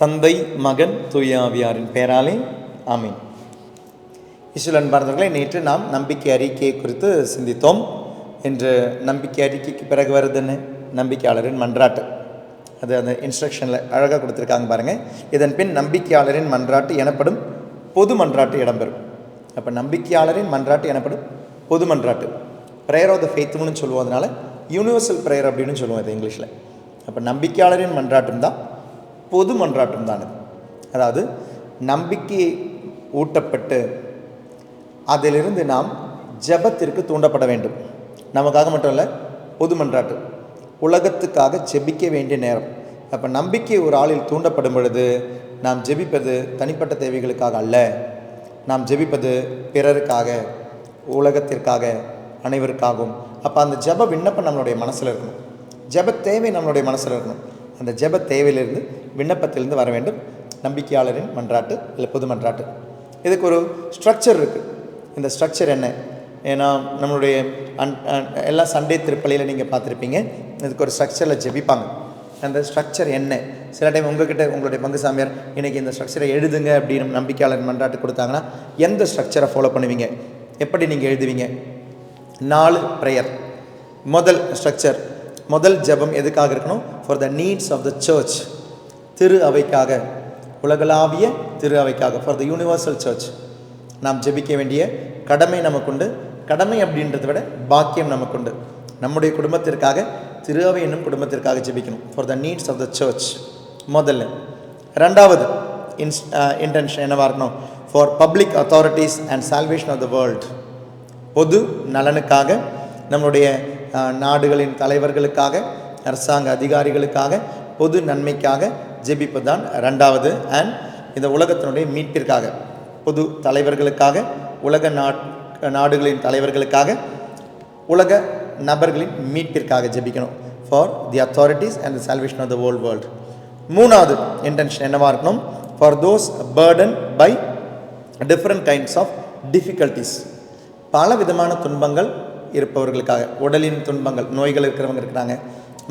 தந்தை மகன் தூய ஆவியாரின் பெயராலே ஆமீன். இயேசுவில் அன்பார்ந்தவர்களே, நேற்று நாம் நம்பிக்கை அறிக்கையை குறித்து சிந்தித்தோம். இன்று நம்பிக்கை அறிக்கைக்கு பிறகு வருதுன்னு நம்பிக்கையாளரின் மன்றாட்டு. அது அந்த இன்ஸ்ட்ரக்ஷனில் அழகாக கொடுத்துருக்காங்க பாருங்கள். இதன் பின் நம்பிக்கையாளரின் மன்றாட்டு எனப்படும் பொது மன்றாட்டு இடம்பெறும். அப்போ நம்பிக்கையாளரின் மன்றாட்டு எனப்படும் பொது மன்றாட்டு, ப்ரேயர் ஆஃப் த ஃபெய்த்னு சொல்லுவோம். அதனால் யூனிவர்சல் ப்ரேயர் அப்படின்னு சொல்லுவோம் இது இங்கிலீஷில். அப்போ நம்பிக்கையாளரின் மன்றாட்டும் தான் பொது மன்றாட்டும் தான். அதாவது நம்பிக்கையை ஊட்டப்பட்டு அதிலிருந்து நாம் ஜெபத்திற்கு தூண்டப்பட வேண்டும். நமக்காக மட்டும் இல்லை, பொது மன்றாட்டு உலகத்துக்காக ஜெபிக்க வேண்டிய நேரம். அப்போ நம்பிக்கை ஒரு ஆளில் தூண்டப்படும் பொழுது நாம் ஜெபிப்பது தனிப்பட்ட தேவைகளுக்காக அல்ல, நாம் ஜெபிப்பது பிறருக்காக, உலகத்திற்காக, அனைவருக்காகவும். அப்போ அந்த ஜெப விண்ணப்பம் நம்மளுடைய மனசில் இருக்கணும், ஜெப தேவை நம்மளுடைய மனசில் இருக்கணும். அந்த ஜெப தேவையிலிருந்து விண்ணப்பத்திலிருந்து வர வேண்டும் நம்பிக்கையாளரின் மன்றாட்டு இல்லை பொது மன்றாட்டு. இதுக்கு ஒரு ஸ்ட்ரக்சர் இருக்குது. இந்த ஸ்ட்ரக்சர் என்ன? ஏன்னா நம்மளுடைய எல்லா சண்டே திருப்பலியில் நீங்கள் பார்த்துருப்பீங்க, இதுக்கு ஒரு ஸ்ட்ரக்சரில் ஜெபிப்பாங்க. அந்த ஸ்ட்ரக்சர் என்ன? சில டைம் உங்ககிட்ட உங்களுடைய பங்கு சாமியார் இன்றைக்கி இந்த ஸ்ட்ரக்சரை எழுதுங்க அப்படின்னு நம்பிக்கையாளர் மன்றாட்டு கொடுத்தாங்கன்னா எந்த ஸ்ட்ரக்சரை ஃபாலோ பண்ணுவீங்க? எப்படி நீங்கள் எழுதுவீங்க? 4 ப்ரேயர். முதல் ஸ்ட்ரக்சர், முதல் ஜெபம் எதுக்காக இருக்கணும்? For the needs of the church, திரு அவைக்காக, உலகளாவிய திரு அவைக்காக, ஃபார் த யூனிவர்சல் சர்ச். நாம் ஜெபிக்க வேண்டிய கடமை நமக்குண்டு. கடமை அப்படின்றத விட பாக்கியம் நமக்குண்டு. நம்முடைய குடும்பத்திற்காக, திரு அவை என்னும் குடும்பத்திற்காக ஜெபிக்கணும், for the needs of the church முதல்ல. ரெண்டாவது இன்டென்ஷன் என்னவாக இருக்கணும்? For public authorities and salvation of the world, பொது நலனுக்காக, நம்மளுடைய நாடுகளின் தலைவர்களுக்காக, அரசாங்க அதிகாரிகளுக்காக, பொது நன்மைக்காக ஜெபிப்பது தான் ரெண்டாவது. அண்ட் இந்த உலகத்தினுடைய மீட்பிற்காக, பொது தலைவர்களுக்காக, உலக நாடுகளின் தலைவர்களுக்காக, உலக நபர்களின் மீட்பிற்காக ஜெபிக்கணும், for the authorities and the salvation of the whole world. மூணாவது இன்டென்ஷன் என்னவாக இருக்கணும்? For those burden by different kinds of difficulties, பல விதமான துன்பங்கள் இருப்பவர்களுக்காக. உடலின் துன்பங்கள், நோய்கள் இருக்கிறவங்க இருக்கிறாங்க,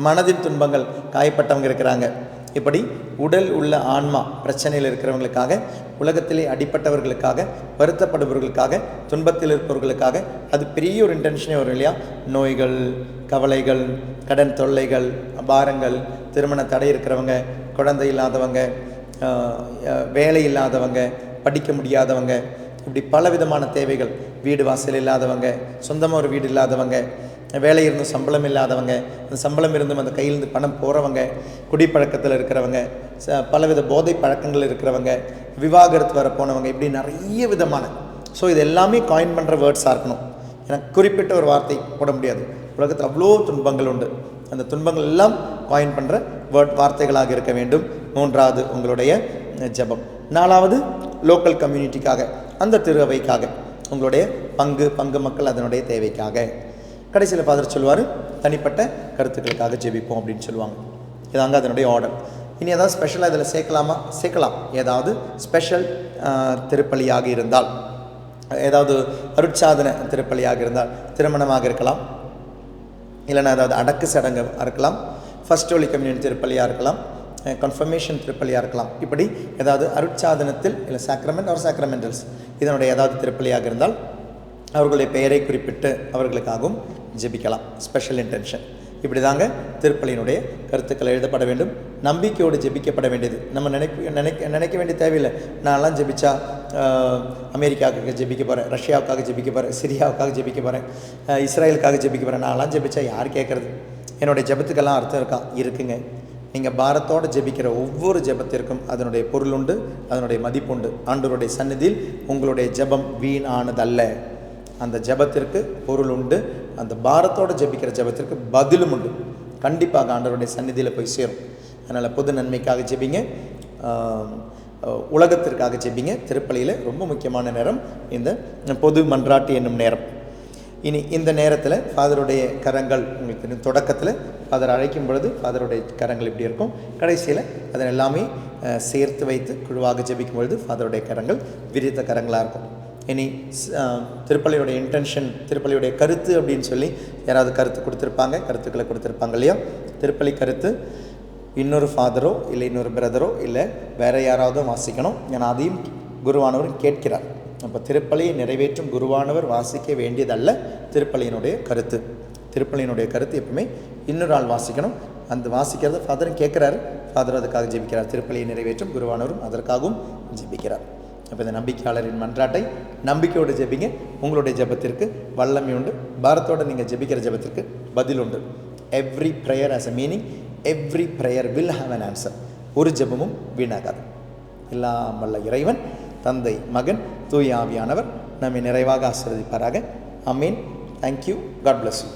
மனதின் துன்பங்கள், காயப்பட்டவங்க இருக்கிறாங்க. இப்படி உடல் உள்ள ஆன்மா பிரச்சனையில் இருக்கிறவங்களுக்காக, உலகத்திலே அடிப்பட்டவர்களுக்காக, வருத்தப்படுபவர்களுக்காக, துன்பத்தில் இருப்பவர்களுக்காக. அது பெரிய ஒரு இன்டென்ஷனே வரும் இல்லையா? நோய்கள், கவலைகள், கடன் தொல்லைகள், பாரங்கள், திருமண தடை இருக்கிறவங்க, குழந்தை இல்லாதவங்க, வேலை இல்லாதவங்க, படிக்க முடியாதவங்க, இப்படி பல விதமான தேவைகள், வீடு வாசல் இல்லாதவங்க, சொந்தமாக ஒரு வீடு இல்லாதவங்க, வேலை இருந்தும் சம்பளம் இல்லாதவங்க, அந்த சம்பளம் இருந்தும் அந்த கையிலிருந்து பணம் போகிறவங்க, குடிப்பழக்கத்தில் இருக்கிறவங்க, பலவித போதை பழக்கங்கள் இருக்கிறவங்க, விவாகரத்து வர போனவங்க, இப்படி நிறைய விதமான. ஸோ இது எல்லாமே காயின் பண்ணுற வேர்ட்ஸாக இருக்கணும். எனக்கு குறிப்பிட்ட ஒரு வார்த்தை போட முடியாது. உலகத்தில் அவ்வளோ துன்பங்கள் உண்டு. அந்த துன்பங்கள் எல்லாம் காயின் பண்ணுற வார்த்தைகளாக இருக்க வேண்டும். மூன்றாவது உங்களுடைய ஜெபம். நாலாவது லோக்கல் கம்யூனிட்டிக்காக, அந்த திரு அவைக்காக, உங்களுடைய பங்கு மக்கள் அதனுடைய தேவைக்காக. கடைசியில் ஃபாதர் சொல்லுவார், தனிப்பட்ட கருத்துக்களுக்காக ஜெபிப்போம் அப்படின்னு சொல்லுவாங்க. இதாங்க அதனுடைய ஆர்டர். இனி ஏதாவது ஸ்பெஷலாக இதில் சேர்க்கலாமா? சேர்க்கலாம். ஏதாவது ஸ்பெஷல் திருப்பலியாக இருந்தால், ஏதாவது அருட்சாதன திருப்பலியாக இருந்தால், திருமணமாக இருக்கலாம், இல்லைன்னா ஏதாவது அடக்கு சடங்கு இருக்கலாம், ஃபர்ஸ்ட் ஹோலி கம்யூனியன் திருப்பலியாக இருக்கலாம், கன்ஃபர்மேஷன் திருப்பலியாக இருக்கலாம். இப்படி ஏதாவது அருட்சாதனத்தில் இல்லை சாக்ரமெண்ட் ஆர் சாக்ரமெண்டல்ஸ் இதனுடைய ஏதாவது திருப்பலியாக இருந்தால் அவர்களுடைய பெயரை குறிப்பிட்டு அவர்களுக்காகவும் ஜெபிக்கலாம். Special intention. இப்படி தாங்க திருப்பலியினுடைய கருத்துக்கள் எழுதப்பட வேண்டும். நம்பிக்கையோடு ஜெபிக்கப்பட வேண்டியது. நம்ம நினைக்க வேண்டிய தேவையில்லை. நான்லாம் ஜெபிச்சா அமெரிக்காவுக்காக ஜெபிக்க போகிறேன், ரஷ்யாவுக்காக ஜெபிக்க போகிறேன், சிரியாவுக்காக ஜெபிக்க போகிறேன், இஸ்ரேலுக்காக ஜெபிக்க போகிறேன், நான்லாம் ஜெபிச்சா யார் கேட்குறது? என்னுடைய ஜெபத்துக்கெல்லாம் அர்த்தம் இருக்கா? இருக்குங்க. நீங்கள் பாரத்தோடு ஜெபிக்கிற ஒவ்வொரு ஜெபத்திற்கும் அதனுடைய பொருள் உண்டு, அதனுடைய மதிப்புண்டு. ஆண்டவருடைய சந்நிதியில் உங்களுடைய ஜெபம் வீண் ஆனதல்ல. அந்த ஜெபத்திற்கு பொருள் உண்டு. அந்த பாரத்தோடு ஜெபிக்கிற ஜெபத்திற்கு பதிலும் உண்டு. கண்டிப்பாக ஆண்டவருடைய சந்நிதியில் போய் சேரும். அதனால் பொது நன்மைக்காக ஜெபிங்க, உலகத்திற்காக ஜெபிங்க. திருப்பலியில் ரொம்ப முக்கியமான நேரம் இந்த பொது மன்றாட்டு என்னும் நேரம். இனி இந்த நேரத்தில் ஃபாதருடைய கரங்கள் உங்களுக்கு தொடக்கத்தில் ஃபாதர் அழைக்கும் பொழுது ஃபாதருடைய கரங்கள் இப்படி இருக்கும். கடைசியில் அதன் எல்லாமே சேர்த்து வைத்து குழுவாக ஜெபிக்கும் பொழுது ஃபாதருடைய கரங்கள் விரித்த கரங்களாக இருக்கும். இனி திருப்பலியுடைய இன்டென்ஷன், திருப்பலியுடைய கருத்து அப்படின்னு சொல்லி யாராவது கருத்துக்களை கொடுத்துருப்பாங்க இல்லையா? திருப்பலி கருத்து இன்னொரு ஃபாதரோ இல்லை இன்னொரு பிரதரோ இல்லை வேறு யாராவது வாசிக்கணும். ஏன்னா அதையும் குருவானவர் கேட்கிறார். அப்போ திருப்பலியை நிறைவேற்றும் குருவானவர் வாசிக்க வேண்டியதல்ல திருப்பலியினுடைய கருத்து. திருப்பலியினுடைய கருத்து எப்பவுமே இன்னொரு ஆள் வாசிக்கணும். அந்த வாசிக்கிறத ஃபாதரும் கேட்குறாரு, ஃபாதர் அதுக்காக ஜெபிக்கிறார். திருப்பலியை நிறைவேற்றும் குருவானவரும் அதற்காகவும் ஜெபிக்கிறார். அப்போ இந்த நம்பிக்கையாளரின் மன்றாட்டை நம்பிக்கையோடு ஜெபிங்க. உங்களுடைய ஜெபத்திற்கு வல்லமை உண்டு. பாரத்தோடு நீங்கள் ஜெபிக்கிற ஜெபத்திற்கு பதில் உண்டு. Every prayer has a meaning. Every prayer will have an answer. ஒரு ஜெபமும் வீணாகாது. எல்லாம் வல்ல இறைவன் தந்தை, மகன், தூய ஆவியானவர் நம்மை நிறைவாக ஆசீர்வதிப்பாராக. ஆமீன். தேங்க்யூ. God bless you.